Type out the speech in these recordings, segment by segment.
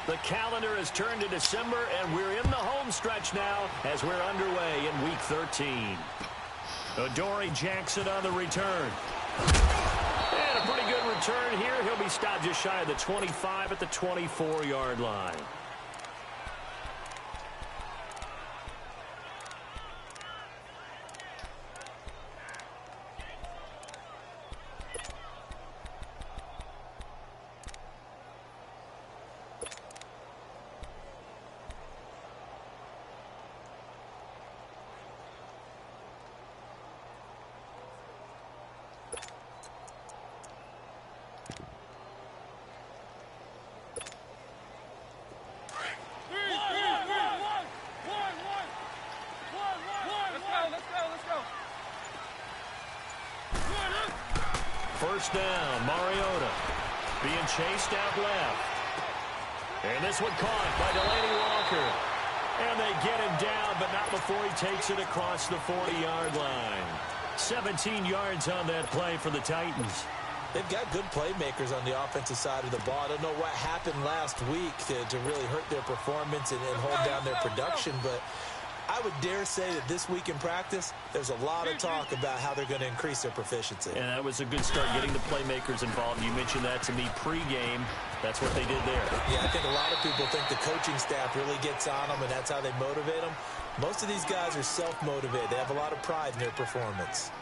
The calendar has turned to December, and we're in the home stretch now as we're underway in Week 13. Adoree Jackson on the return. And a pretty good return here. He'll be stopped just shy of the 25 at the 24-yard line. First down, Mariota being chased out left. And this one caught by Delaney Walker. And they get him down, but not before he takes it across the 40-yard line. 17 yards on that play for the Titans. They've got good playmakers on the offensive side of the ball. I don't know what happened last week to really hurt their performance and hold down their production, but I would dare say that this week in practice, there's a lot of talk about how they're going to increase their proficiency. And that was a good start, getting the playmakers involved. You mentioned that to me pregame. That's what they did there. Yeah, I think a lot of people think the coaching staff really gets on them, and that's how they motivate them. Most of these guys are self-motivated. They have a lot of pride in their performance.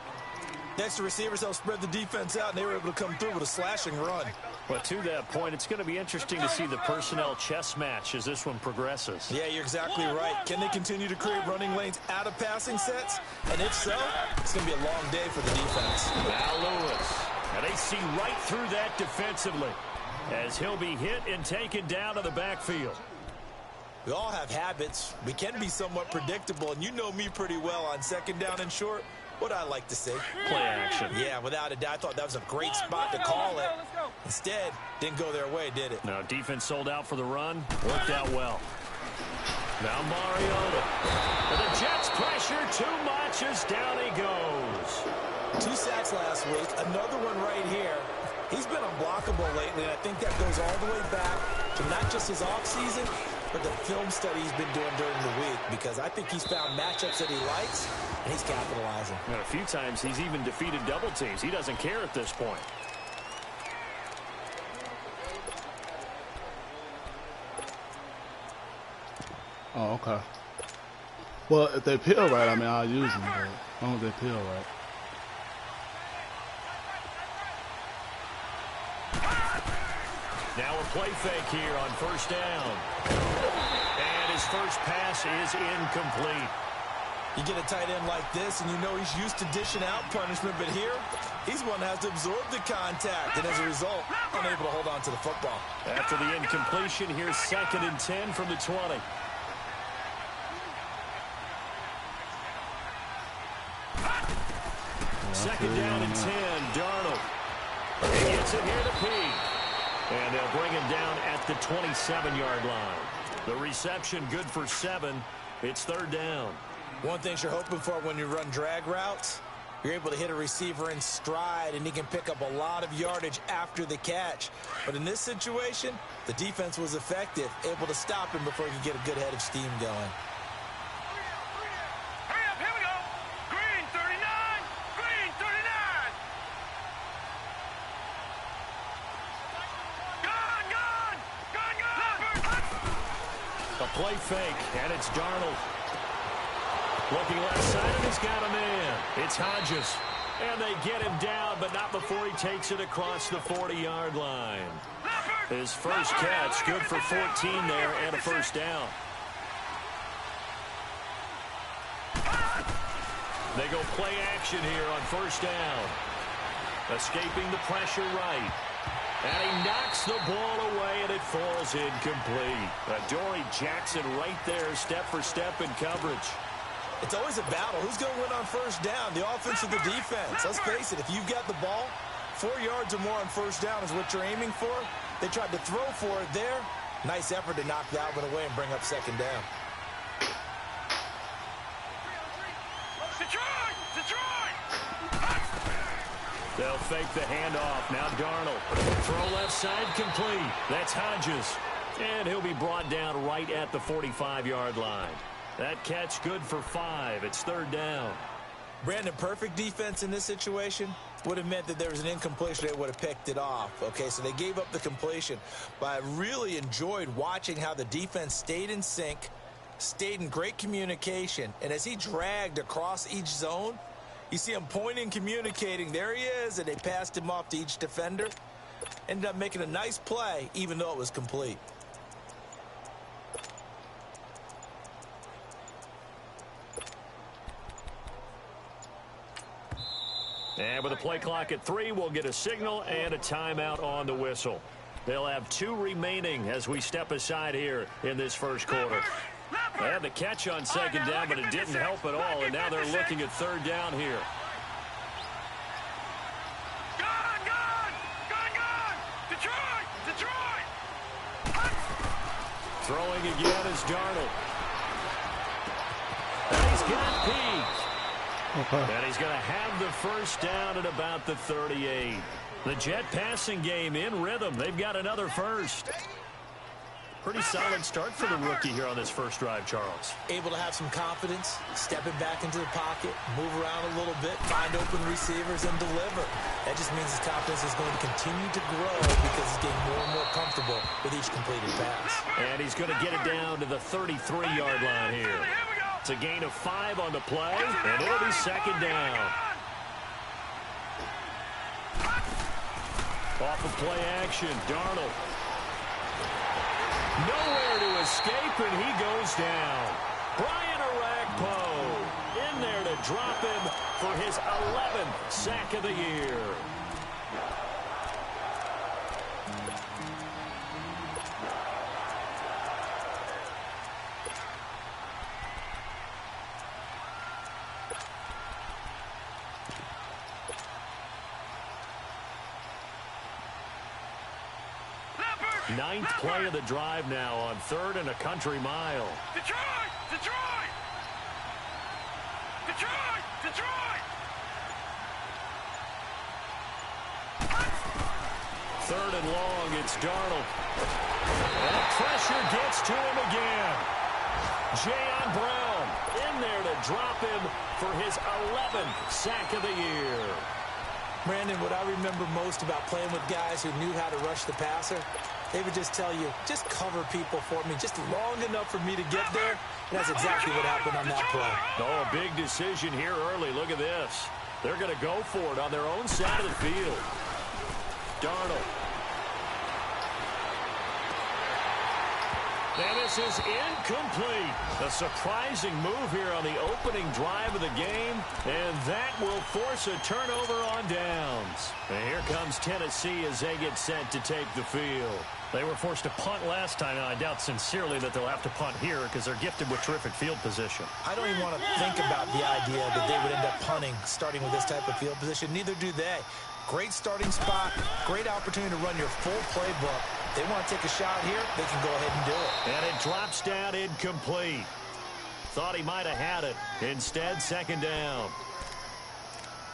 Next, the receivers helped spread the defense out, and they were able to come through with a slashing run. But to that point, it's going to be interesting to see the personnel chess match as this one progresses. Yeah, you're exactly right. Can they continue to create running lanes out of passing sets? And if so, it's going to be a long day for the defense. Now Lewis. And they see right through that defensively as he'll be hit and taken down to the backfield. We all have habits. We can be somewhat predictable, and you know me pretty well on second down and short. What I like to see. Play action. Yeah, without a doubt. I thought that was a great spot to call it. Instead, didn't go their way, did it? No, defense sold out for the run. Worked out well. Now Mariota. And the Jets pressure too much as down he goes. 2 sacks last week. Another one right here. He's been unblockable lately, and I think that goes all the way back to not just his offseason, but the film study he's been doing during the week, because I think he's found matchups that he likes, and he's capitalizing. And a few times he's even defeated double teams. He doesn't care at this point. Oh, okay. Well, if they peel right, I mean, I'll use them, but as long as they peel right. Now a play fake here on first down. And his first pass is incomplete. You get a tight end like this, and you know he's used to dishing out punishment, but here, he's one that has to absorb the contact, and as a result, unable to hold on to the football. After the incompletion, here's 2nd and 10 from the 20. Second down and 10, Darnold. He gets it here to Pete. And they'll bring him down at the 27-yard line. The reception good for 7. It's 3rd down. One thing you're hoping for when you run drag routes, you're able to hit a receiver in stride, and he can pick up a lot of yardage after the catch. But in this situation, the defense was effective, able to stop him before he could get a good head of steam going. Hurry up, here we go. Green 39, green 39. A play fake, and it's Darnold. Looking left side, and he's got a man. It's Hodges. And they get him down, but not before he takes it across the 40-yard line. His first catch, good for 14 there, and a first down. They go play action here on first down. Escaping the pressure right. And he knocks the ball away, and it falls incomplete. Adoree Jackson right there, step for step in coverage. It's always a battle. Who's going to win on first down, the offense or the defense? Let's face it, if you've got the ball, 4 yards or more on first down is what you're aiming for. They tried to throw for it there. Nice effort to knock that one away and bring up 2nd down. They'll fake the handoff. Now Darnold. Throw left side complete. That's Hodges. And he'll be brought down right at the 45-yard line. That catch good for 5. It's 3rd down. Brandon, perfect defense in this situation would have meant that there was an incompletion. They would have picked it off. Okay, so they gave up the completion. But I really enjoyed watching how the defense stayed in sync, stayed in great communication. And as he dragged across each zone, you see him pointing, communicating. There he is, and they passed him off to each defender. Ended up making a nice play, even though it was complete. And with a play clock at 3, we'll get a signal and a timeout on the whistle. They'll have 2 remaining as we step aside here in this first quarter. They had the catch on 2nd down, but it didn't help at all, and now they're looking at 3rd down here. Throwing again is Darnold. And he's got Peake. Okay. And he's going to have the first down at about the 38. The Jet passing game in rhythm. They've got another first. Pretty solid start for the rookie here on this first drive, Charles. Able to have some confidence, stepping back into the pocket, move around a little bit, find open receivers, and deliver. That just means his confidence is going to continue to grow because he's getting more and more comfortable with each completed pass. And he's going to get it down to the 33-yard line here. It's a gain of 5 on the play, and it'll be 2nd down. Off of play action, Darnold. Nowhere to escape, and he goes down. Brian Orakpo in there to drop him for his 11th sack of the year. Ninth play of the drive now on 3rd and a country mile. Detroit! Detroit! Detroit! Detroit! 3rd and long, it's Darnold. And the pressure gets to him again. Jayon Brown in there to drop him for his 11th sack of the year. Brandon, what I remember most about playing with guys who knew how to rush the passer, they would just tell you, just cover people for me just long enough for me to get there. And that's exactly what happened on that play. Oh, a big decision here early. Look at this. They're going to go for it on their own side of the field. Darnold. And this is incomplete. A surprising move here on the opening drive of the game, and that will force a turnover on downs. And here comes Tennessee as they get set to take the field. They were forced to punt last time, and I doubt sincerely that they'll have to punt here because they're gifted with terrific field position. I don't even want to think about the idea that they would end up punting starting with this type of field position. Neither do they. Great starting spot, great opportunity to run your full playbook. They want to take a shot here, they can go ahead and do it. And it drops down incomplete. Thought he might have had it. Instead, 2nd down.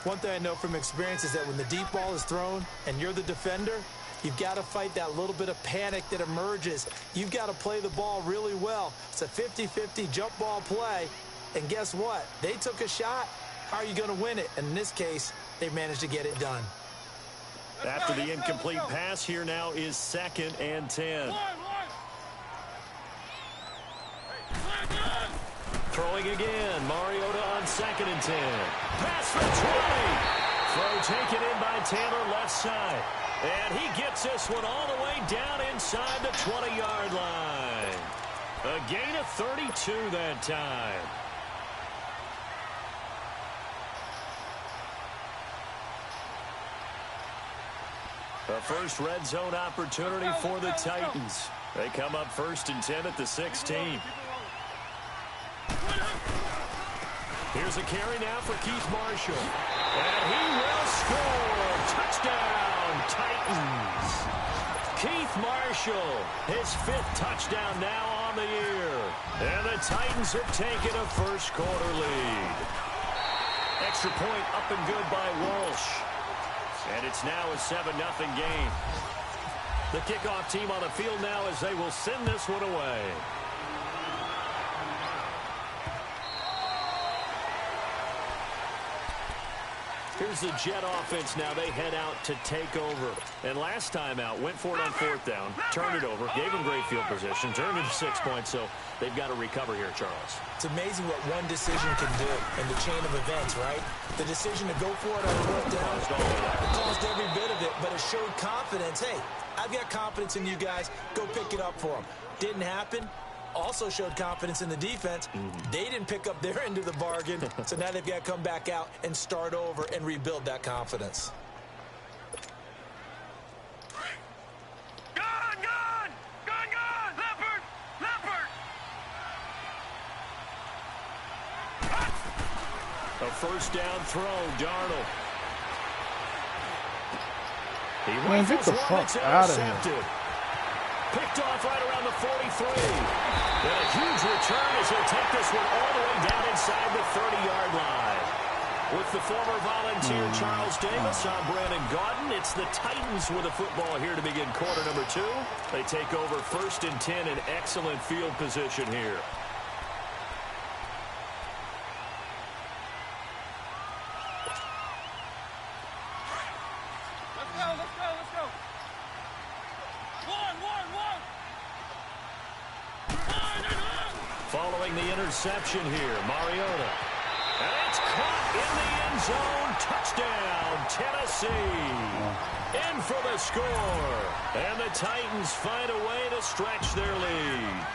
One thing I know from experience is that when the deep ball is thrown and you're the defender, you've got to fight that little bit of panic that emerges. You've got to play the ball really well. It's a 50-50 jump ball play. And guess what? They took a shot. How are you going to win it? And in this case, they managed to get it done. After the incomplete pass, here now is 2nd and 10. Throwing again. Mariota on 2nd and 10. Pass for 20. Throw taken in by Taylor left side. And he gets this one all the way down inside the 20-yard line. A gain of 32 that time. A first red zone opportunity for the Titans. They come up 1st and 10 at the 16. Here's a carry now for Keith Marshall. And he will score. Touchdown, Titans. Keith Marshall, his 5th touchdown now on the year. And the Titans have taken a first quarter lead. Extra point up and good by Walsh. And it's now a 7-0 game. The kickoff team on the field now as they will send this one away. Here's the Jet offense now. They head out to take over. And last time out, went for it on 4th down, turned it over, gave them great field position, turned it to 6 points, so they've got to recover here, Charles. It's amazing what one decision can do in the chain of events, right? The decision to go for it on 4th down, it caused every bit of it, but it showed confidence. Hey, I've got confidence in you guys. Go pick it up for them. Didn't happen. Also showed confidence in the defense. They didn't pick up their end of the bargain, so now they've got to come back out and start over and rebuild that confidence. Gone! Leopard! A first down throw, Darnold. Man, get the fuck out of here. Picked off right around the 43. And a huge return as he'll take this one all the way down inside the 30-yard line. With the former Volunteer Charles Davis, I'm Brandon Gaudin. It's the Titans with the football here to begin quarter number 2. They take over 1st and 10 in excellent field position here. Let's go. Following the interception here, Mariota. And it's caught in the end zone. Touchdown, Tennessee. In for the score. And the Titans find a way to stretch their lead.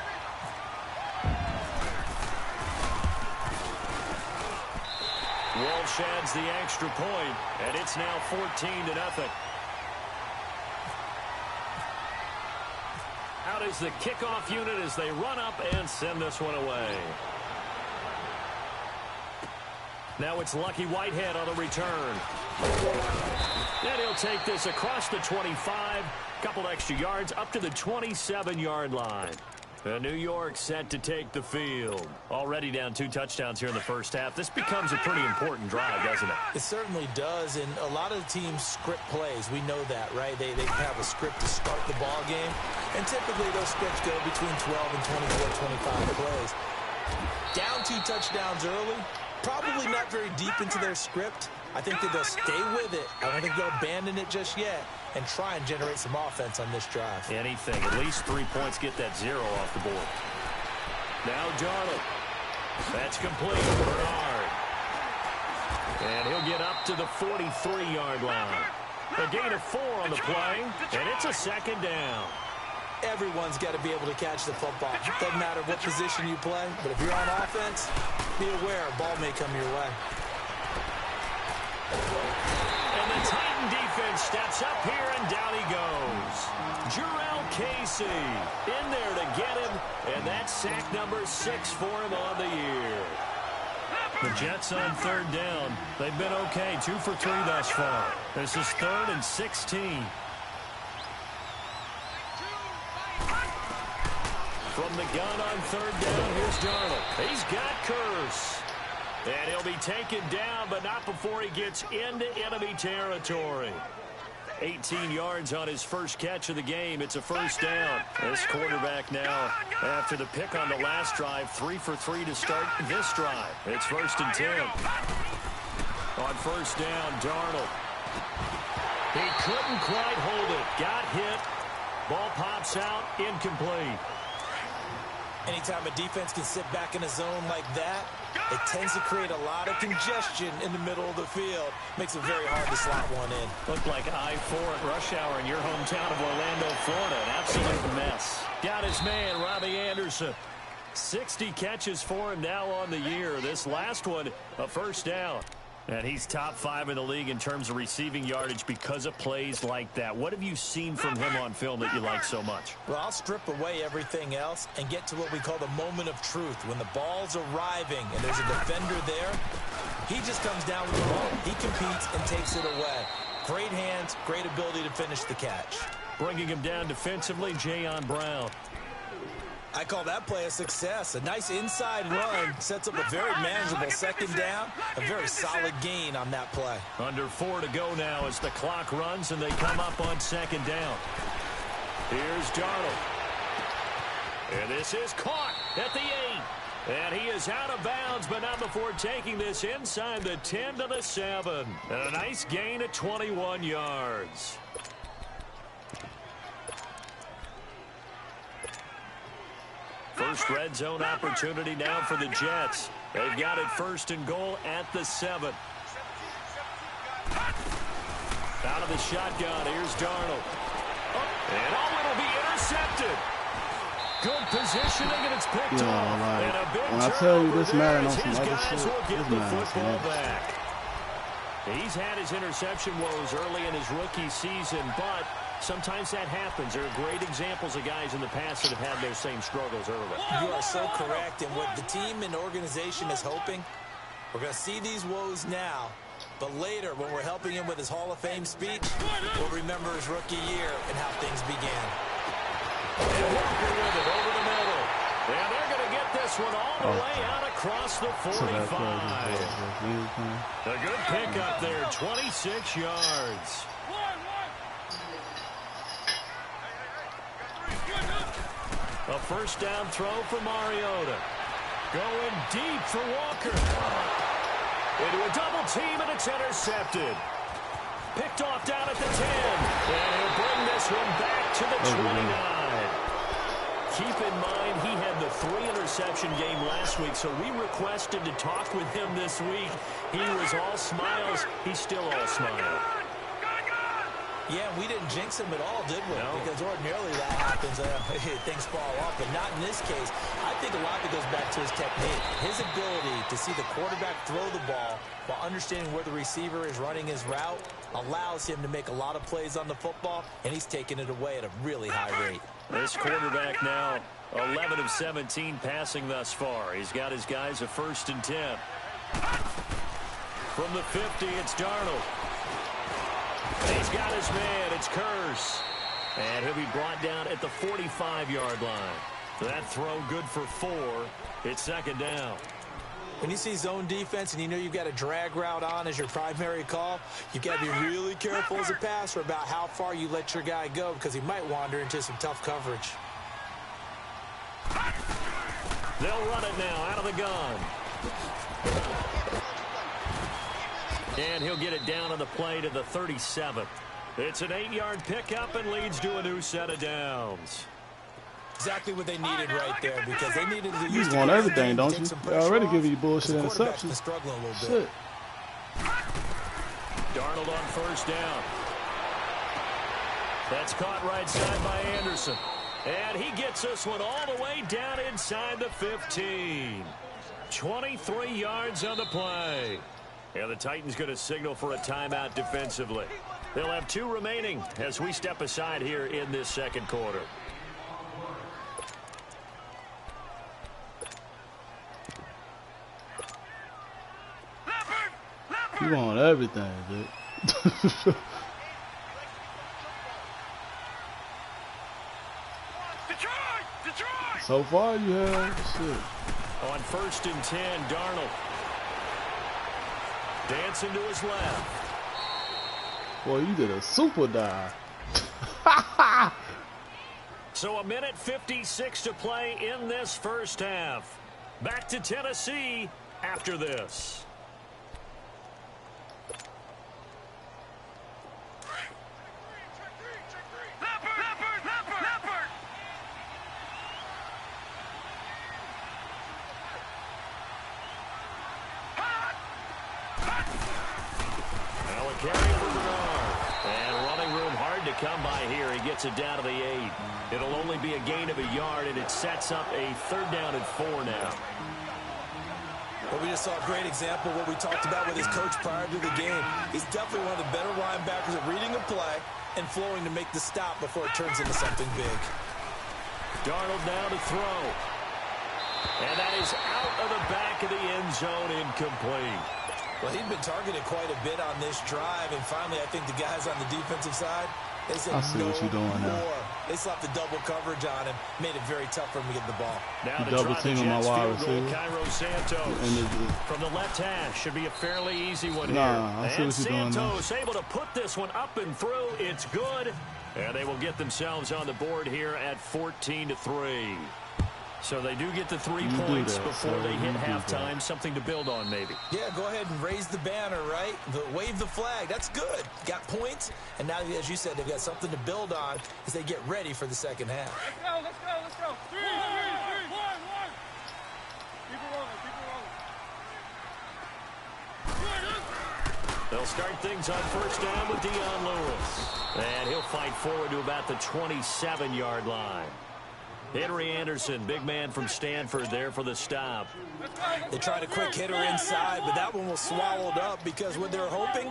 Walsh adds the extra point, and it's now 14-0. Out is the kickoff unit as they run up and send this one away. Now it's Lucky Whitehead on the return. And he'll take this across the 25, couple extra yards up to the 27-yard line. New York set to take the field. Already down 2 touchdowns here in the first half. This becomes a pretty important drive, doesn't it? It certainly does, and a lot of the teams script plays. We know that, right? They have a script to start the ball game, and typically those scripts go between 12 and 24, 25 plays. Down 2 touchdowns early, probably not very deep into their script. I think that they'll stay with it. I don't think they'll abandon it just yet and try and generate some offense on this drive. Anything. At least 3 points, get that 0 off the board. Now Darnold. That's complete. Bernard. And he'll get up to the 43-yard line. A gain of 4 on the play, and it's a 2nd down. Everyone's got to be able to catch the football. Doesn't matter what position you play, but if you're on offense, be aware a ball may come your way. And the Titan defense steps up here, and down he goes. Jarrell Casey in there to get him, and that's sack number 6 for him on the year. The Jets on 3rd down. They've been okay, 2 for 3 thus far. This is 3rd and 16. From the gun on 3rd down, here's Darnold. He's got Curse. And he'll be taken down, but not before he gets into enemy territory. 18 yards on his first catch of the game. It's a first down. This quarterback now, after the pick on the last drive, 3 for 3 to start this drive. It's 1st and 10. On 1st down, Darnold. He couldn't quite hold it. Got hit. Ball pops out, incomplete. Anytime a defense can sit back in a zone like that, it tends to create a lot of congestion in the middle of the field. Makes it very hard to slot one in. Looked like I-4 at rush hour in your hometown of Orlando, Florida. An absolute mess. Got his man, Robbie Anderson. 60 catches for him now on the year. This last one, a first down. And he's top 5 in the league in terms of receiving yardage because of plays like that. What have you seen from him on film that you like so much? Well, I'll strip away everything else and get to what we call the moment of truth. When the ball's arriving and there's a defender there, he just comes down with the ball. He competes and takes it away. Great hands, great ability to finish the catch. Bringing him down defensively, Jayon Brown. I call that play a success. A nice inside run sets up a very manageable second down. A very solid gain on that play. Under 4 to go now as the clock runs and they come up on second down. Here's Darnold. And this is caught at the 8. And he is out of bounds, but not before taking this inside the 10 to the 7. And a nice gain at 21 yards. First red zone opportunity now for the Jets. They've got it first and goal at the 7. Out of the shotgun, here's Darnold. And it'll be intercepted. Good positioning, and it's picked off. Like, and a big when I tell you this man on his some other guys shit, will get this the man football back. He's had his interception woes early in his rookie season, but sometimes that happens. There are great examples of guys in the past that have had those same struggles early. You are so correct, and what the team and organization is hoping, we're going to see these woes now, but later when we're helping him with his Hall of Fame speech, we'll remember his rookie year and how things began. And Walker with it over the middle. And they're going to get this one all the way out across the 45. A good pickup there, 26 yards. A first down throw for Mariota. Going deep for Walker. Into a double team, and it's intercepted. Picked off down at the 10. And he'll bring this one back to the 29. Keep in mind, he had the 3-interception game last week, so we requested to talk with him this week. He was all smiles. He's still all smile. Yeah, we didn't jinx him at all, did we? No. Because ordinarily that happens. Things fall off, but not in this case. I think a lot of it goes back to his technique. His ability to see the quarterback throw the ball while understanding where the receiver is running his route allows him to make a lot of plays on the football, and he's taking it away at a really high rate. This quarterback now 11 of 17 passing thus far. He's got his guys a 1st and 10. From the 50, it's Darnold. He's got his man. It's Curse. And he'll be brought down at the 45-yard line. That throw good for 4. It's second down. When you see zone defense and you know you've got a drag route on as your primary call, you've got to be really careful as a passer about how far you let your guy go because he might wander into some tough coverage. They'll run it now out of the gun. And he'll get it down on the play to the 37. It's an 8-yard pickup and leads to a new set of downs. Exactly what they needed right there because they needed to You use want everything, don't you? They already give you bullshit interceptions. Struggling a little Shit. bit. Darnold on first down. That's caught right side by Anderson. And he gets this one all the way down inside the 15. 23 yards on the play. And the Titans going to signal for a timeout defensively. They'll have 2 remaining as we step aside here in this second quarter. You want everything, dude. Detroit! So far, you have shit. On 1st and 10, Darnold. Dancing to his left. Boy, you did a super dive. So 1:56 to play in this first half. Back to Tennessee after this. Come by here. He gets it down to the 8. It'll only be a gain of a yard, and it sets up a 3rd down and 4 now. Well, we just saw a great example of what we talked about with his coach prior to the game. He's definitely one of the better linebackers at reading a play and flowing to make the stop before it turns into something big. Darnold now to throw. And that is out of the back of the end zone, incomplete. Well, he'd been targeted quite a bit on this drive, and finally I think the guys on the defensive side, they said I see no what you're doing now. more. They slapped the double coverage on him, made it very tough for him to get the ball. Now to double try the team on my Jets wide field goal, receiver. Cairo Santos. And From the left hash, should be a fairly easy one Nah, here. I see And what you're doing now. Santos able to put this one up and through. It's good. And they will get themselves on the board here at 14-3. So they do get the 3 points before they hit halftime. Something to build on, maybe. Yeah, go ahead and raise the banner, right? Wave the flag. That's good. Got points. And now, as you said, they've got something to build on as they get ready for the second half. Let's go, let's go, let's go. 3, 1. Keep it rolling, keep it rolling. They'll start things on first down with Dion Lewis. And he'll fight forward to about the 27-yard line. Henry Anderson, big man from Stanford, there for the stop. They tried a quick hitter inside, but that one was swallowed up because what they're hoping,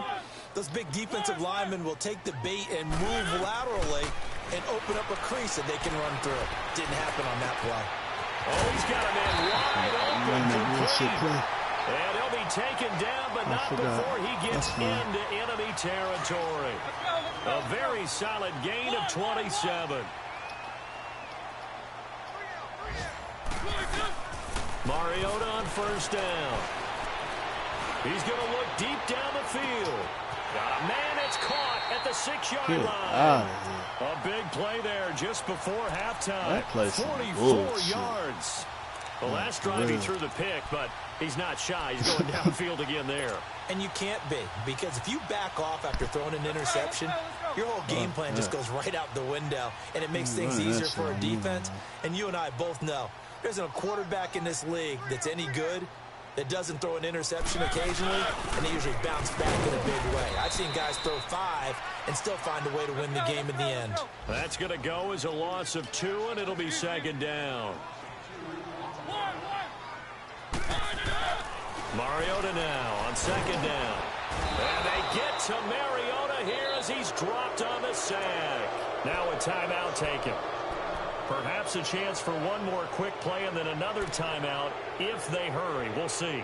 those big defensive linemen will take the bait and move laterally and open up a crease that they can run through. Didn't happen on that play. Oh, he's got a man wide open. Play. And he'll be taken down, but not before he gets into enemy territory. A very solid gain of 27. Mariota on first down. He's going to look deep down the field. Got a man that's caught at the 6-yard line. A big play there just before halftime. 44 yards. The last drive he threw the pick, but he's not shy. He's going downfield again there. And you can't be, because if you back off after throwing an interception, your whole game plan just goes right out the window, and it makes things easier for a defense. And you and I both know there's a quarterback in this league that's any good that doesn't throw an interception occasionally, and they usually bounce back in a big way. I've seen guys throw 5 and still find a way to win the game in the end. That's going to go as a loss of 2, and it'll be second down. Mariota now on second down. And they get to Mariota here as he's dropped on the sag. Now a timeout taken. Perhaps a chance for one more quick play and then another timeout if they hurry. We'll see.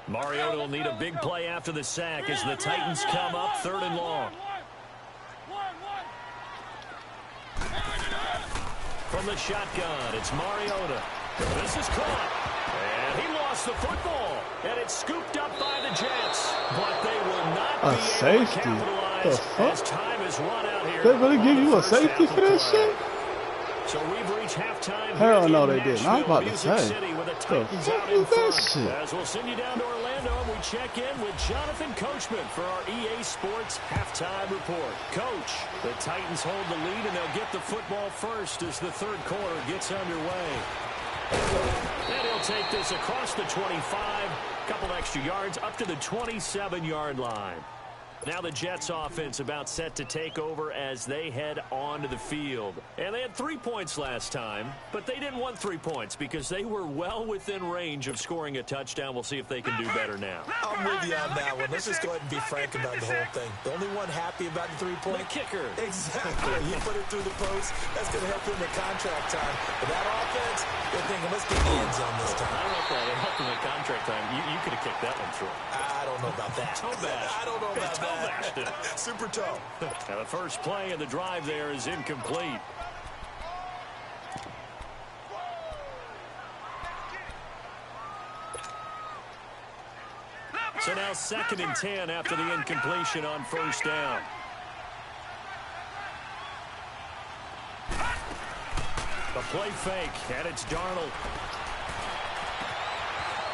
Mariota will need a big play after the sack as the Titans come up 3rd and long. From the shotgun, it's Mariota. This is caught. And he lost the football. And it's scooped up by the Jets. But they will not be able to capitalize as time is run out here. They really give you a safety for this shit? So we've reached halftime. Hell no, they didn't. I was about to say. City with the Titans out in front. As we'll send you down to Orlando, and we check in with Jonathan Coachman for our EA Sports halftime report. Coach, the Titans hold the lead, and they'll get the football first as the 3rd quarter gets underway. And he'll take this across the 25, a couple extra yards, up to the 27-yard line. Now the Jets offense about set to take over as they head onto the field. And they had 3 points last time, but they didn't want 3 points because they were well within range of scoring a touchdown. We'll see if they can do better now. I'm with you on that one. Let's just go ahead and be frank about the whole thing. The only one happy about the 3-point? The kicker. Exactly. You put it through the post. That's going to help him in contract time. But that offense, they're thinking, let's get the end zone this time. I don't know if that helped him in contract time. You could have kicked that one through. I don't know about that. I don't know about that. Super toe. Now the first play of the drive there is incomplete. So now 2nd and 10 after the incompletion on first down. The play fake, and it's Darnold.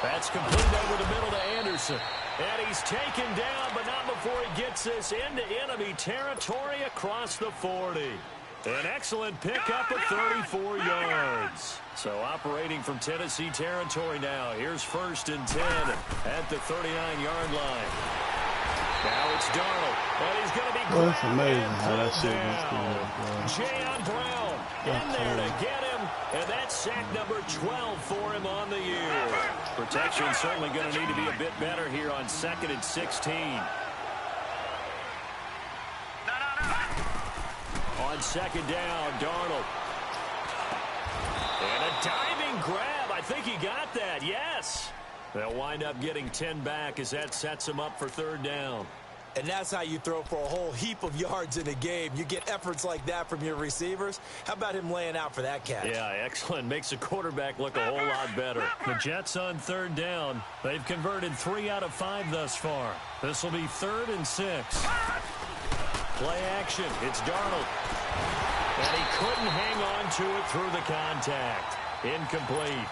That's complete over the middle to Anderson. And he's taken down, but not before he gets this into enemy territory across the 40. An excellent pickup of 34 yards. So operating from Tennessee territory now. Here's 1st and 10 at the 39-yard line. Now it's Darnold. And he's going to be Well, that's amazing how that shit was going. Jayon Brown in there to get him. And that's sack number 12 for him on the year. Protection certainly going to need to be a bit better here on 2nd and 16. On second down, Darnold. And a diving grab. I think he got that. Yes. They'll wind up getting 10 back as that sets them up for third down. And that's how you throw for a whole heap of yards in a game. You get efforts like that from your receivers. How about him laying out for that catch? Yeah, excellent. Makes the quarterback look a whole lot better. The Jets on third down. They've converted 3 out of 5 thus far. This will be 3rd and 6. Play action. It's Darnold. And he couldn't hang on to it through the contact. Incomplete.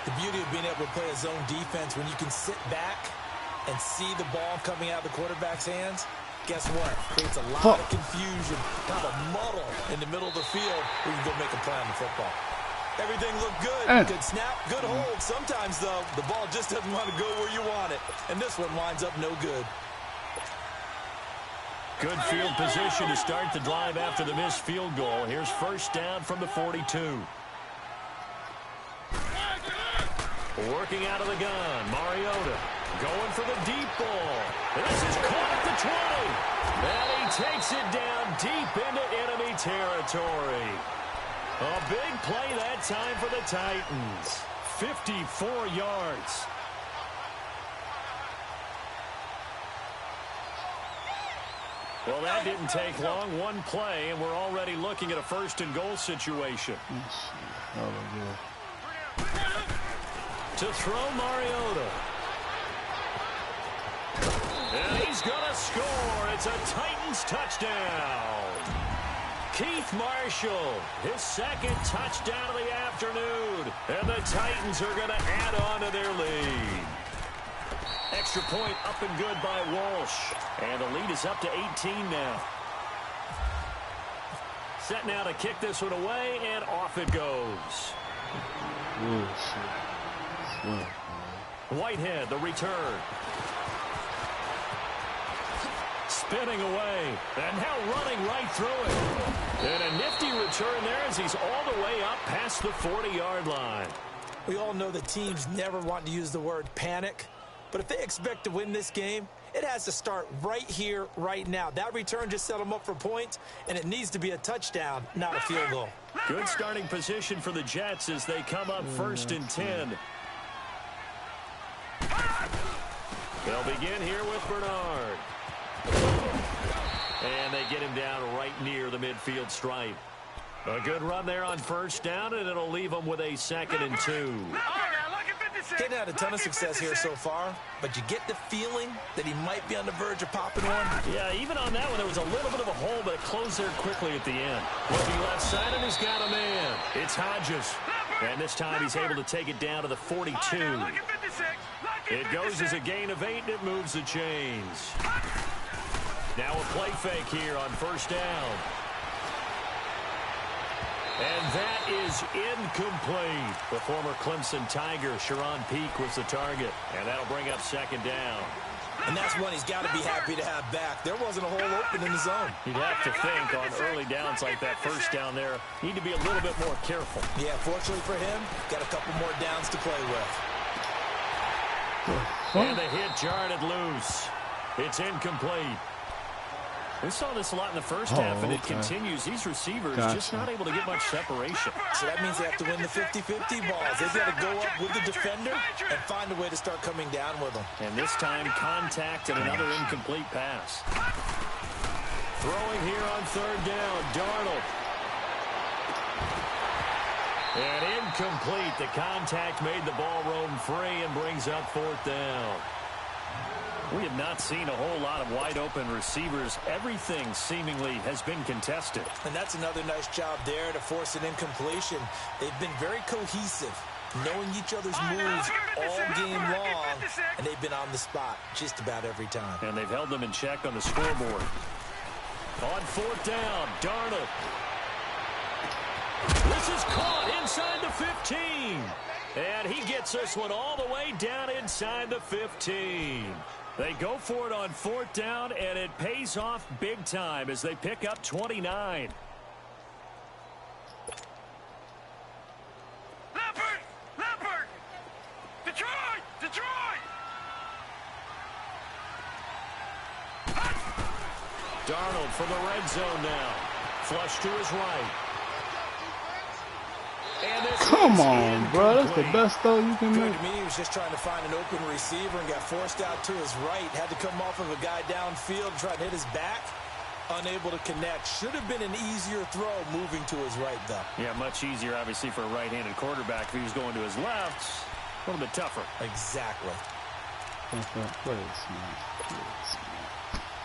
The beauty of being able to play a zone defense when you can sit back and see the ball coming out of the quarterback's hands, guess what? Creates a lot of confusion, kind of a muddle in the middle of the field where you can go make a play on the football. Everything looked good. Good snap, good hold. Sometimes, though, the ball just doesn't want to go where you want it. And this one winds up no good. Good field position to start the drive after the missed field goal. Here's first down from the 42. Working out of the gun, Mariota. Going for the deep ball. This is caught at the 20. And he takes it down deep into enemy territory. A big play that time for the Titans. 54 yards. Well, that didn't take long. One play, and we're already looking at a 1st and goal situation. To throw Mariota. And he's going to score. It's a Titans touchdown. Keith Marshall, his 2nd touchdown of the afternoon. And the Titans are going to add on to their lead. Extra point up and good by Walsh. And the lead is up to 18 now. Set now to kick this one away, and off it goes. Whitehead, the return. Spinning away, and now running right through it. And a nifty return there as he's all the way up past the 40-yard line. We all know that teams never want to use the word panic, but if they expect to win this game, it has to start right here, right now. That return just set them up for points, and it needs to be a touchdown, not a field goal. Good starting position for the Jets as they come up 1st and 10. They'll begin here with Bernard. And they get him down right near the midfield stripe. A good run there on first down, and it'll leave them with a 2nd and 2. Getting had a ton of success here so far, but you get the feeling that he might be on the verge of popping one. Yeah, even on that one, there was a little bit of a hole, but it closed there quickly at the end. Looking left side, and he's got a man. It's Hodges. And this time he's able to take it down to the 42. It goes as a gain of 8, and it moves the chains. Now a play fake here on first down. And that is incomplete. The former Clemson Tiger, Sharon Peak, was the target. And that'll bring up 2nd down. And that's one he's got to be happy to have back. There wasn't a hole open in the zone. You'd have to think on early downs like that, first down there, need to be a little bit more careful. Yeah, fortunately for him, got a couple more downs to play with. And the hit jarred it loose. It's incomplete. We saw this a lot in the first half, and it continues. These receivers just not able to get much separation. So that means they have to win the 50-50 balls. They've got to go up with the defender and find a way to start coming down with them. And this time, contact and another incomplete pass. Throwing here on third down, Darnold. And incomplete. The contact made the ball roam free and brings up 4th down. We have not seen a whole lot of wide-open receivers. Everything seemingly has been contested. And that's another nice job there to force an incompletion. They've been very cohesive, knowing each other's moves all game long, and they've been on the spot just about every time. And they've held them in check on the scoreboard. On 4th down, Darnold. This is caught inside the 15. And he gets this one all the way down inside the 15. They go for it on 4th down, and it pays off big time as they pick up 29. Leopard! Detroit! Darnold from the red zone now. Flush to his right. And this Come on, bro. That's the best throw you can Good make. to me. He was just trying to find an open receiver and got forced out to his right. Had to come off of a guy downfield and try to hit his back. Unable to connect. Should have been an easier throw moving to his right, though. Yeah, much easier, obviously, for a right-handed quarterback. If he was going to his left, a little bit tougher. Exactly.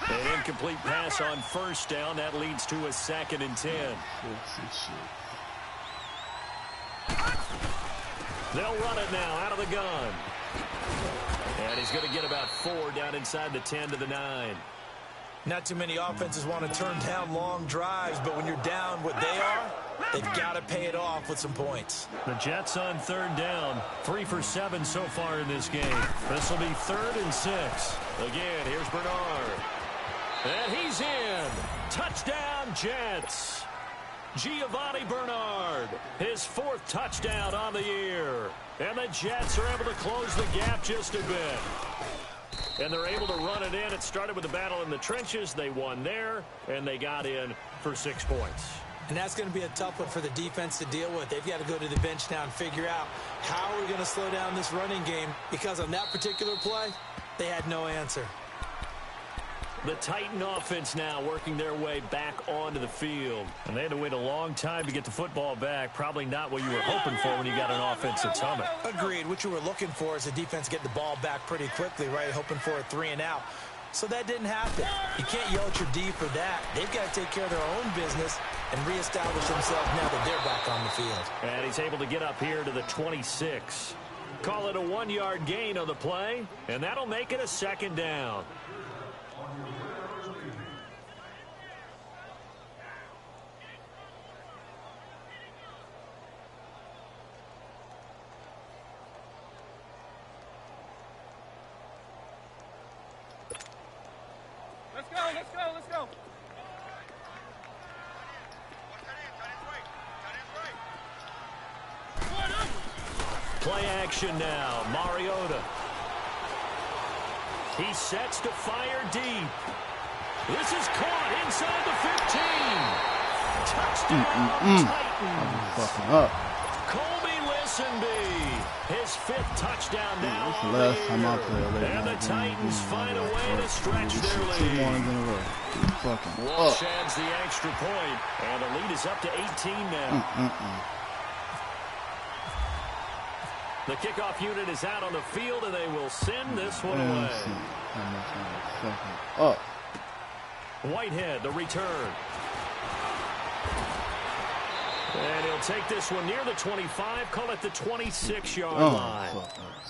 An incomplete pass on first down. That leads to a 2nd and 10. They'll run it now out of the gun. And he's going to get about 4 down inside the 10 to the 9. Not too many offenses want to turn down long drives, but when you're down what they are, they've got to pay it off with some points. The Jets on 3rd down. 3 for 7 so far in this game. This will be 3rd and 6. Again, here's Bernard. And he's in. Touchdown, Jets. Giovanni Bernard, his 4th touchdown on the year. And the Jets are able to close the gap just a bit. And they're able to run it in. It started with a battle in the trenches. They won there, and they got in for 6 points. And that's going to be a tough one for the defense to deal with. They've got to go to the bench now and figure out how are we going to slow down this running game, because on that particular play, they had no answer. The Titan offense now working their way back onto the field. And they had to wait a long time to get the football back. Probably not what you were hoping for when you got an offense that's humming. Agreed. What you were looking for is the defense getting the ball back pretty quickly, right? Hoping for a 3 and out. So that didn't happen. You can't yell at your D for that. They've got to take care of their own business and reestablish themselves now that they're back on the field. And he's able to get up here to the 26. Call it a 1-yard gain on the play, and that'll make it a 2nd down. Let's go. Play action now. Mariota. He sets to fire deep. This is caught inside the 15. Touchdown, Titans. Fucking up. Colby Listenby, his 5th touchdown now That's the on last the time I year. played a late And the night game. Titans find a way to stretch their 2 lead. mornings in a row. Fucking Walsh up. adds the extra point, and the lead is up to 18 now. The kickoff unit is out on the field, and they will send this one away. Up. Whitehead, the return. And he'll take this one near the 25, call it the 26-yard line.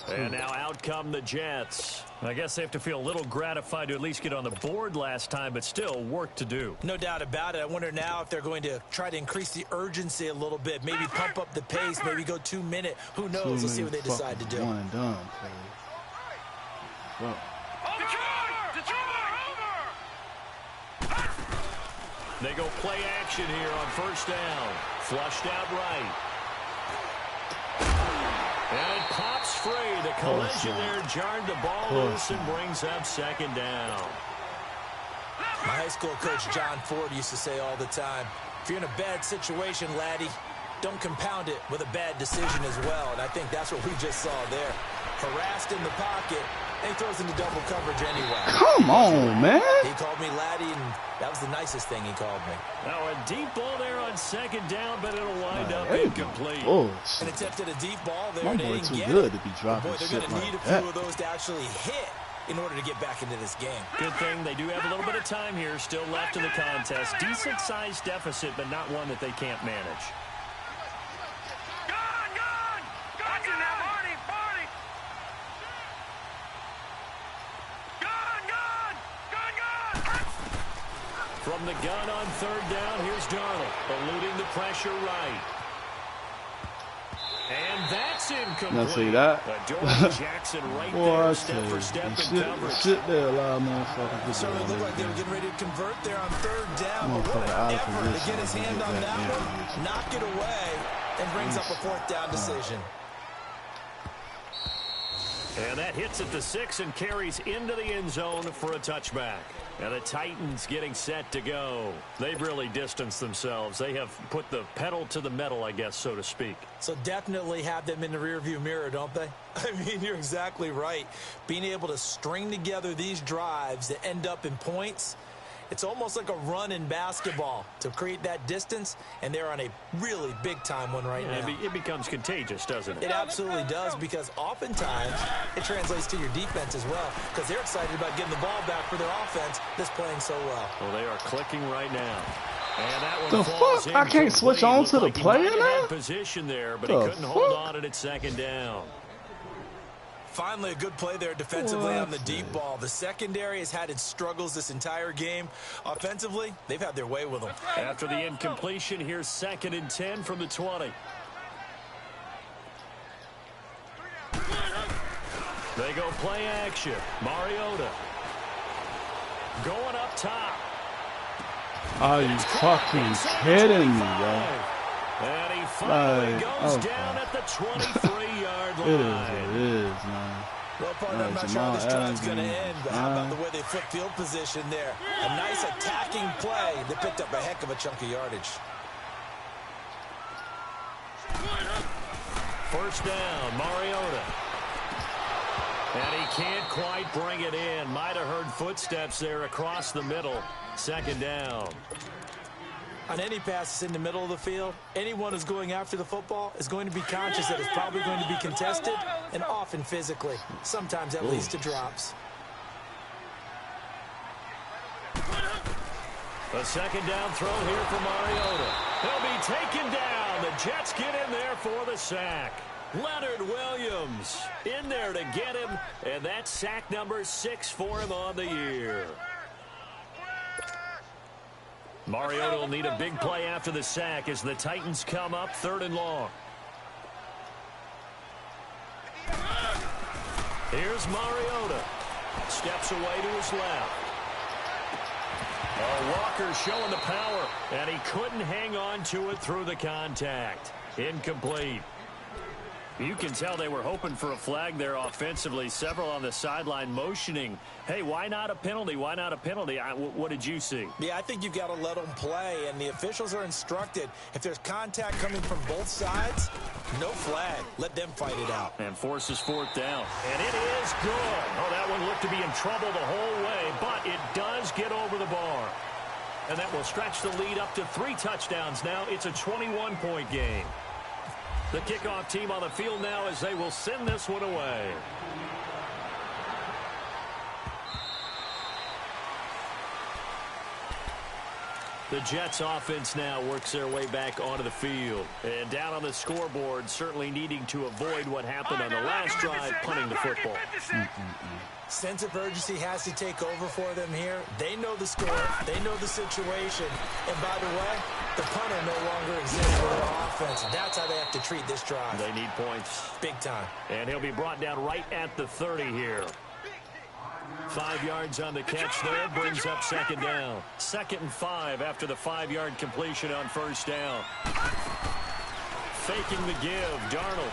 And now out come the Jets. I guess they have to feel a little gratified to at least get on the board last time, but still work to do. No doubt about it. I wonder now if they're going to try to increase the urgency a little bit, maybe pump up the pace, maybe go 2-minute. Who knows? Let's see what they decide to do. One and done, please. They go play action here on 1st down. Flushed out right. And it pops free. The collision there jarred the ball loose and brings up 2nd down. My high school coach, John Ford, used to say all the time, if you're in a bad situation, laddie, don't compound it with a bad decision as well. And I think that's what we just saw there. Harassed in the pocket, and he throws into double coverage anyway. Come on, man. He called me laddie, and that was the nicest thing he called me. Now a deep ball there on 2nd down, but it'll wind up incomplete. An attempt at a deep ball there. My They boy didn't too get good it. to be dropping Boy, they're shit going to need like a few that. of those to actually hit in order to get back into this game. Good thing they do have a little bit of time here still left in the contest. Decent-sized deficit, but not one that they can't manage. From the gun on 3rd down, here's Darnold, eluding the pressure right. And that's incomplete. Now see that? Adoree Jackson right Boy, there, I step tell for you, step in the coverage. shit there allow motherfuckers to Certainly looked like they were getting ready to convert there on 3rd down. But what an effort to get his hand on that one, knock it away, and brings up a 4th down decision. And that hits at the 6 and carries into the end zone for a touchback. And the Titans getting set to go. They've really distanced themselves. They have put the pedal to the metal, I guess, so to speak. So definitely have them in the rearview mirror, don't they? I mean, you're exactly right. Being able to string together these drives that end up in points, it's almost like a run in basketball to create that distance, and they're on a really big-time one right now. It becomes contagious, doesn't it? It absolutely does, because oftentimes it translates to your defense as well, because they're excited about getting the ball back for their offense that's playing so well. Well, they are clicking right now. And that one The falls fuck? I can't switch on to the player now? Position there, but he couldn't hold on at second down. Finally, a good play there defensively on the deep ball. The secondary has had its struggles this entire game. Offensively, they've had their way with them. After the incompletion, here's 2nd and 10 from the 20. They go play action. Mariota going up top. Are you fucking kidding me, bro? And he finally goes down at the 23-yard line. It is what it is, man. Well, partner, I'm not sure how this drive's going to end, but how about the way they flip field position there? A nice attacking play that picked up a heck of a chunk of yardage. First down, Mariota. And he can't quite bring it in. Might have heard footsteps there across the middle. 2nd down. On any passes in the middle of the field, anyone who's going after the football is going to be conscious that it's probably going to be contested, and often physically. Sometimes that leads to drops. A 2nd down throw here for Mariota. He'll be taken down. The Jets get in there for the sack. Leonard Williams in there to get him, and that's sack number 6 for him on the year. Mariota will need a big play after the sack as the Titans come up 3rd and long. Here's Mariota. Steps away to his left. Walker showing the power, and he couldn't hang on to it through the contact. Incomplete. You can tell they were hoping for a flag there offensively. Several on the sideline motioning, hey, why not a penalty? Why not a penalty? What did you see? Yeah, I think you've got to let them play, and the officials are instructed. If there's contact coming from both sides, no flag. Let them fight it out. And forces 4th down. And it is good. Oh, that one looked to be in trouble the whole way, but it does get over the bar. And that will stretch the lead up to 3 touchdowns now. It's a 21-point game. The kickoff team on the field now as they will send this one away. The Jets offense now works their way back onto the field. And down on the scoreboard, certainly needing to avoid what happened on the last drive, punting the football. Sense of urgency has to take over for them here. They know the score. They know the situation. And by the way, the punter no longer exists for their offense. That's how they have to treat this drive. They need points. Big time. And he'll be brought down right at the 30 here. 5 yards on the catch there, brings up 2nd down. 2nd and 5 after the 5-yard completion on 1st down. Faking the give, Darnold.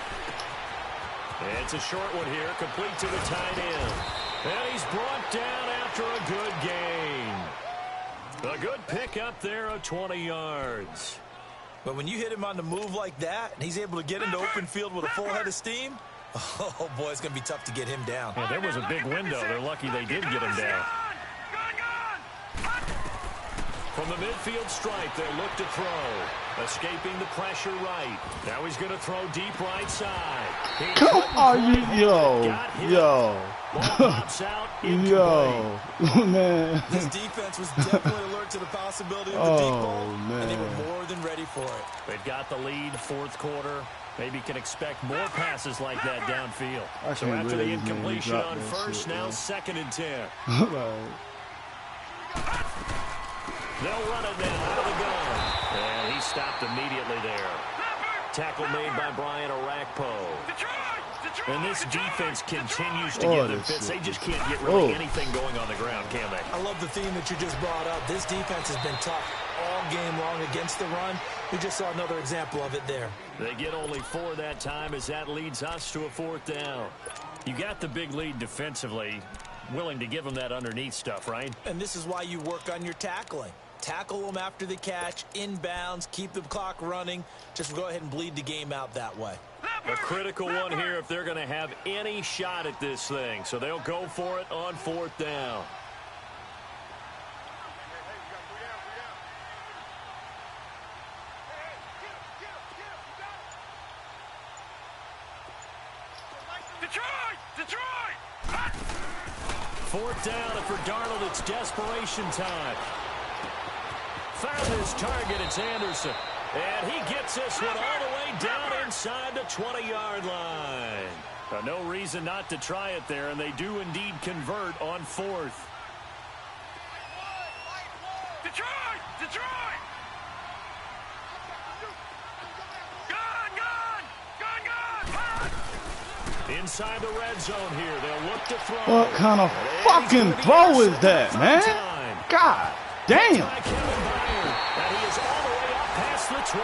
It's a short one here, complete to the tight end. And he's brought down after a good gain. A good pickup there of 20 yards. But when you hit him on the move like that, and he's able to get into open field with a full head of steam, oh, boy, it's going to be tough to get him down. Yeah, there was a big window. They're lucky they did get him down. From the midfield stripe, they look to throw. Escaping the pressure right. Now he's going to throw deep right side. Come on, yo. Ball pops out. Yo, man. This defense was definitely alert to the possibility of the deep ball, and they were more than ready for it. They've got the lead, 4th quarter. Maybe can expect more passes like that downfield. So after the incompletion on 1st, now 2nd and 10. They'll run it now out of the gun. And he stopped immediately there. Tackle made by Brian Orakpo. And this defense continues to give them fits. They just can't get really anything going on the ground, can they? I love the theme that you just brought up. This defense has been tough all game long against the run. We just saw another example of it there. They get only 4 that time as that leads us to a 4th down. You got the big lead defensively. willing to give them that underneath stuff, right? And this is why you work on your tackling. Tackle them after the catch, inbounds, keep the clock running. Just go ahead and bleed the game out that way. A critical one here if they're going to have any shot at this thing. So they'll go for it on 4th down. Detroit! 4th down, and for Darnold, it's desperation time. Found his target, it's Anderson. And he gets this one all the way down inside the 20-yard line. No reason not to try it there, and they do indeed convert on 4th. Detroit! Inside the red zone here, they'll look to throw. What kind of fucking throw is that, man? God damn. And he is all the way up past the 25.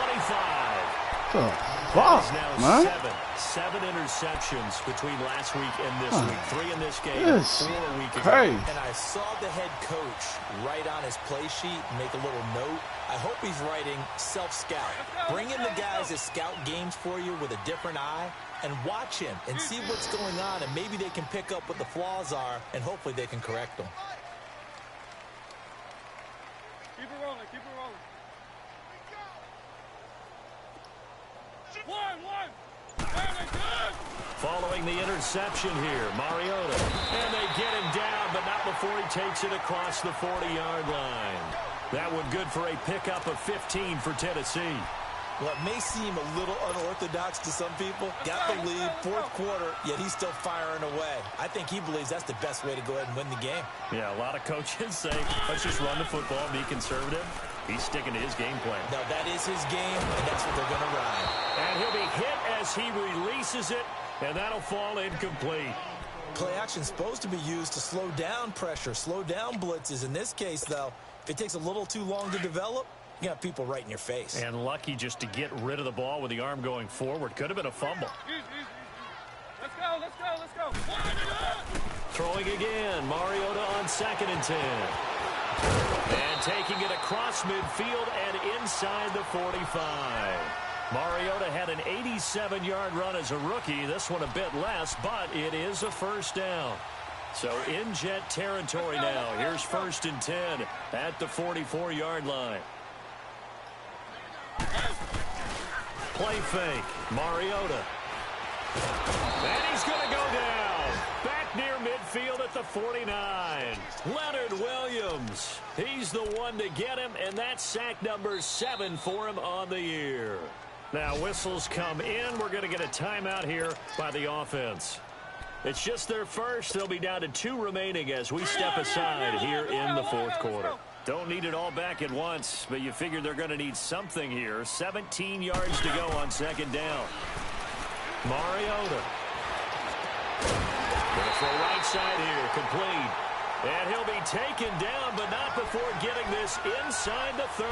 The fuck, Now man? seven interceptions between last week and this week. 3 in this game, This 4 a week ago. crazy. And I saw the head coach write on his play sheet, make a little note. I hope he's writing self-scout. Bring in the guys that scout games for you with a different eye and watch him and see what's going on, and maybe they can pick up what the flaws are, and hopefully they can correct them. Keep it rolling. One. Following the interception here, Mariota. And they get him down, but not before he takes it across the 40-yard line. That one good for a pickup of 15 for Tennessee. Well, it may seem a little unorthodox to some people. Got the lead, 4th quarter, yet he's still firing away. I think he believes that's the best way to go ahead and win the game. Yeah, a lot of coaches say, let's just run the football, be conservative. He's sticking to his game plan. Now, that is his game, and that's what they're going to ride. And he'll be hit as he releases it, and that'll fall incomplete. Play action's supposed to be used to slow down pressure, slow down blitzes. In this case, though, if it takes a little too long to develop, you got people right in your face. And lucky just to get rid of the ball with the arm going forward. Could have been a fumble. Let's go. Throwing again. Mariota on 2nd and 10. And taking it across midfield and inside the 45. Mariota had an 87-yard run as a rookie. This one a bit less, but it is a 1st down. So in Jet territory now. Here's 1st and 10 at the 44-yard line. Play fake. Mariota. And he's going to go down. Back near midfield at the 49. Leonard Williams. He's the one to get him, and that's sack number 7 for him on the year. Now whistles come in. We're going to get a timeout here by the offense. It's just their first. They'll be down to 2 remaining as we step aside here in the 4th quarter. Don't need it all back at once, but you figure they're going to need something here. 17 yards to go on 2nd down. Mariota. Going to throw right side here, complete. And he'll be taken down, but not before getting this inside the 30.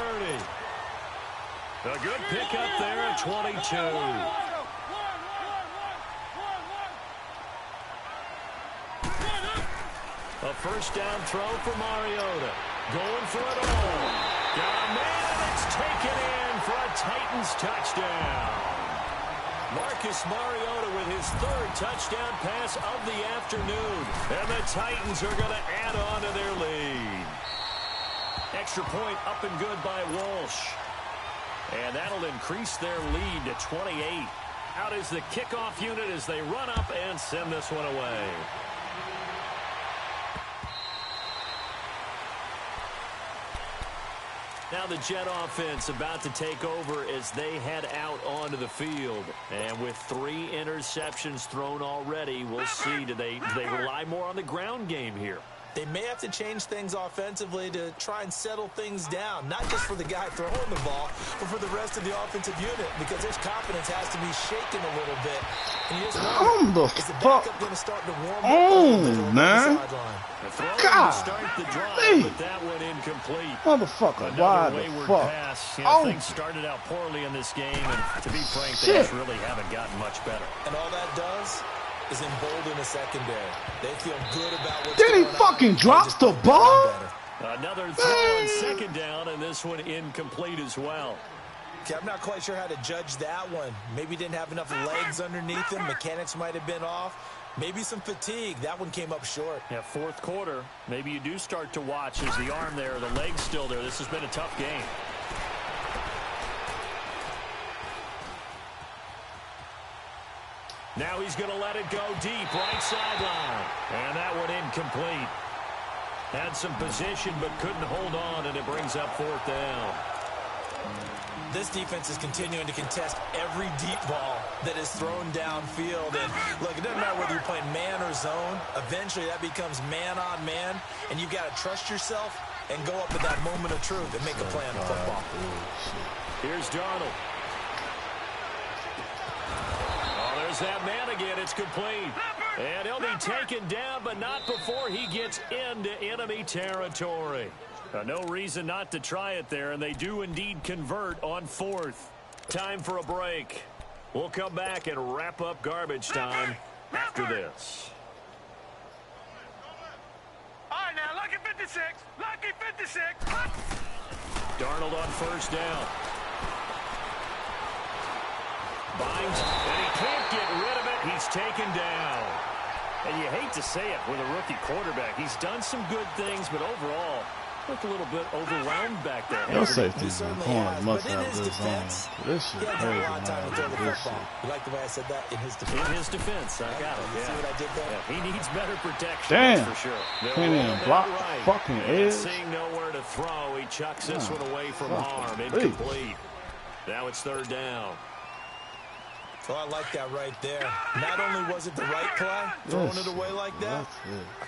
A good pickup there at 22. A 1st down throw for Mariota. Going for it all. Got a man that's taken in for a Titans touchdown. Marcus Mariota with his 3rd touchdown pass of the afternoon. And the Titans are going to add on to their lead. Extra point up and good by Walsh. And that'll increase their lead to 28. Out is the kickoff unit as they run up and send this one away. Now the Jet offense about to take over as they head out onto the field. And with 3 interceptions thrown already, we'll see. Do they rely more on the ground game here? They may have to change things offensively to try and settle things down, not just for the guy throwing the ball, but for the rest of the offensive unit, because his confidence has to be shaken a little bit. And you just wonder, is the backup going to start to warm up a little bit on the sideline? God, start the drive, but that went incomplete. Motherfucker, why the fuck? Pass. Things started out poorly in this game, and to be frank, they just really haven't gotten much better. And all that does, is emboldened the secondary. They feel good about what's Then he going on. fucking drops the ball? Another throw on second down, and this one incomplete as well. Okay, I'm not quite sure how to judge that one. Maybe didn't have enough legs underneath him. Mechanics might have been off. Maybe some fatigue. That one came up short. Yeah, fourth quarter. Maybe you do start to watch as the arm there, the leg's still there. This has been a tough game. Now he's going to let it go deep, right sideline. And that one incomplete. Had some position but couldn't hold on, and it brings up fourth down. This defense is continuing to contest every deep ball that is thrown downfield. And look, it doesn't matter whether you're playing man or zone. Eventually that becomes man on man, and you've got to trust yourself and go up at that moment of truth and make a play on football. Here's Darnold. Oh, there's that man again. It's complete. And he'll be taken down, but not before he gets into enemy territory. No reason not to try it there, and they do indeed convert on fourth. Time for a break. We'll come back and wrap up garbage time after this. All right, now, lucky 56. Lucky 56. Darnold on first down. Binds, and he can't get rid of it. He's taken down. And you hate to say it with a rookie quarterback. He's done some good things, but overall, looked a little bit overwhelmed back there. Your safety corners must have good zones. This shit crazy, man. You like the way I said that? In his defense. In his defense, I got it. You see what I did there? Yeah, he needs better protection, Damn. that's for sure. Can't even block the fucking edge. Seeing nowhere to throw, he chucks this one away from arm. Incomplete. Now it's third down. Well, I like that right there. Not only was it the right play, throwing it away like that,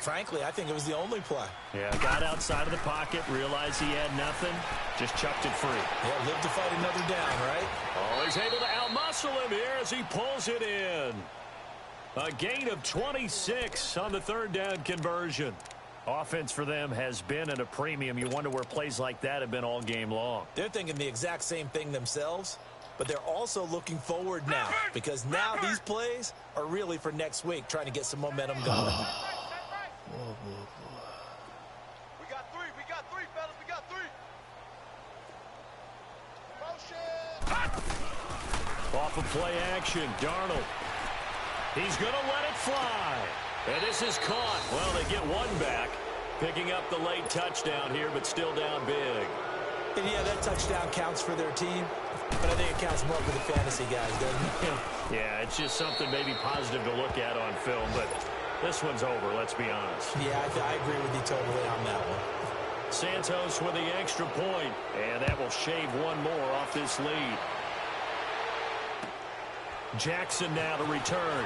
frankly, I think it was the only play. Yeah, got outside of the pocket, realized he had nothing, just chucked it free. Yeah, live to fight another down, right? Oh, he's able to outmuscle him here as he pulls it in. A gain of 26 on the third down conversion. Offense for them has been at a premium. You wonder where plays like that have been all game long. They're thinking the exact same thing themselves. But they're also looking forward now, because now these plays are really for next week, trying to get some momentum going. We got three, fellas, we got three. Motion. Off of play action, Darnold. He's going to let it fly. And this is caught. Well, they get one back, picking up the late touchdown here, but still down big. And yeah, that touchdown counts for their team, but I think it counts more for the fantasy guys, doesn't it? Yeah, it's just something maybe positive to look at on film, but this one's over, let's be honest. Yeah, I agree with you totally on that one. Santos with the extra point, and that will shave one more off this lead. Jackson now to return.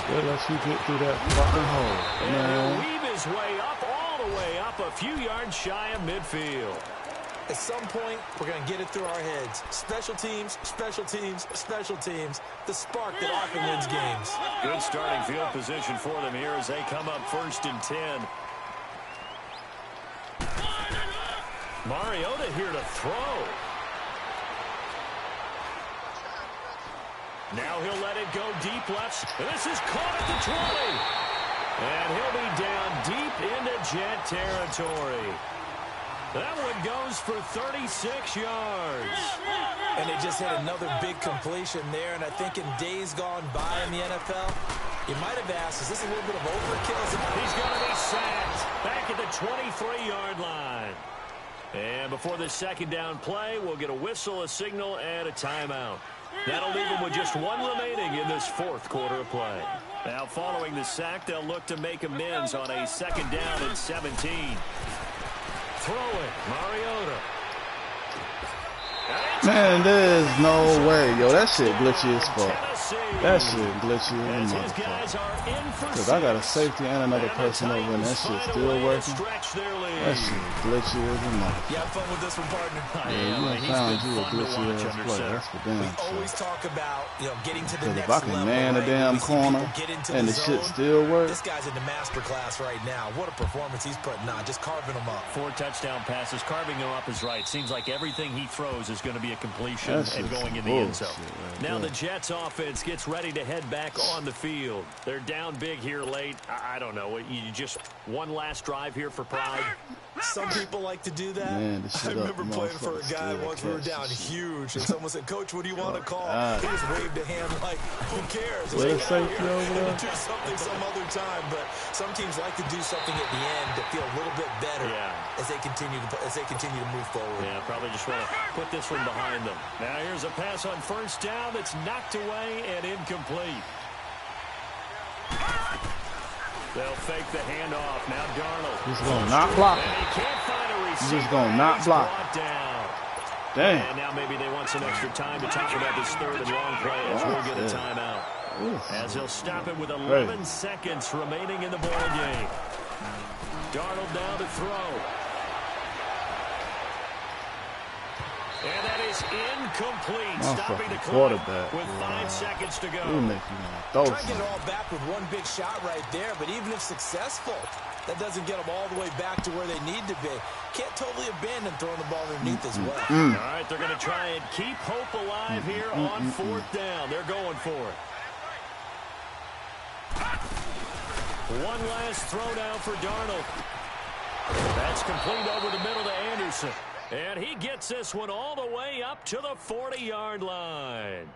Good, let you get through that fucking hole, And man. he'll weave his way up, all the way up, a few yards shy of midfield. At some point, we're going to get it through our heads. Special teams, special teams, special teams. The spark that often wins games. Good starting field position for them here as they come up 1st and 10. Mariota here to throw. Now he'll let it go deep left. This is caught at the 20. And he'll be down deep into Jet territory. That one goes for 36 yards. And they just hit another big completion there. And I think in days gone by in the NFL, you might have asked, is this a little bit of overkill? He's going to be sacked back at the 23-yard line. And before the second down play, we'll get a whistle, a signal, and a timeout. That'll leave them with just one remaining in this fourth quarter of play. Now, following the sack, they'll look to make amends on a second down and 17. Throwing, Mariota. Man, there's no way. Yo, that shit glitchy as fuck. That shit glitchy as a motherfucker. Because I got a safety and another person over and that shit still working. That shit glitchy as a motherfucker. You have fun with this one, partner? Yeah, you found you a glitchy ass play. That's for damn We always sure. talk about, getting to the Because next if I level. can man a right? damn We see corner people get into and the zone. shit still works. This guy's in the master class right now. What a performance he's putting on, just carving them up. 4 touchdown passes, carving them up is right. Seems like everything he throws is going to be a completion and going in the end zone. Now the Jets offense gets ready to head back on the field. They're down big here late. I don't know. You just one last drive here for pride. Some people like to do that. Man, I remember playing for a guy once. We were down huge, and someone said, "Coach, what do you want to call?" He just waved a hand like, "Who cares?" What is safety over there? Do something some other time. But some teams like to do something at the end to feel a little bit better as they continue to move forward. Yeah, probably just want to put this one behind them. Now here's a pass on first down that's knocked away and incomplete. They'll fake the handoff. Now Darnold. He's going to not block. And he can't find a receiver. He's just going to not block. Down. Dang. And now maybe they want some extra time to talk about this third and long play as we'll get a timeout. As he'll stop it with 11 seconds remaining in the ball game. Darnold now to throw. And that is incomplete. Stopping the clock with 5 seconds to go. Try to get it all back with one big shot right there, but even if successful, that doesn't get them all the way back to where they need to be. Can't totally abandon throwing the ball underneath as well. All right, they're going to try and keep hope alive here on fourth down. They're going for it. One last throw down for Darnold. That's complete over the middle to Anderson. And he gets this one all the way up to the 40-yard line.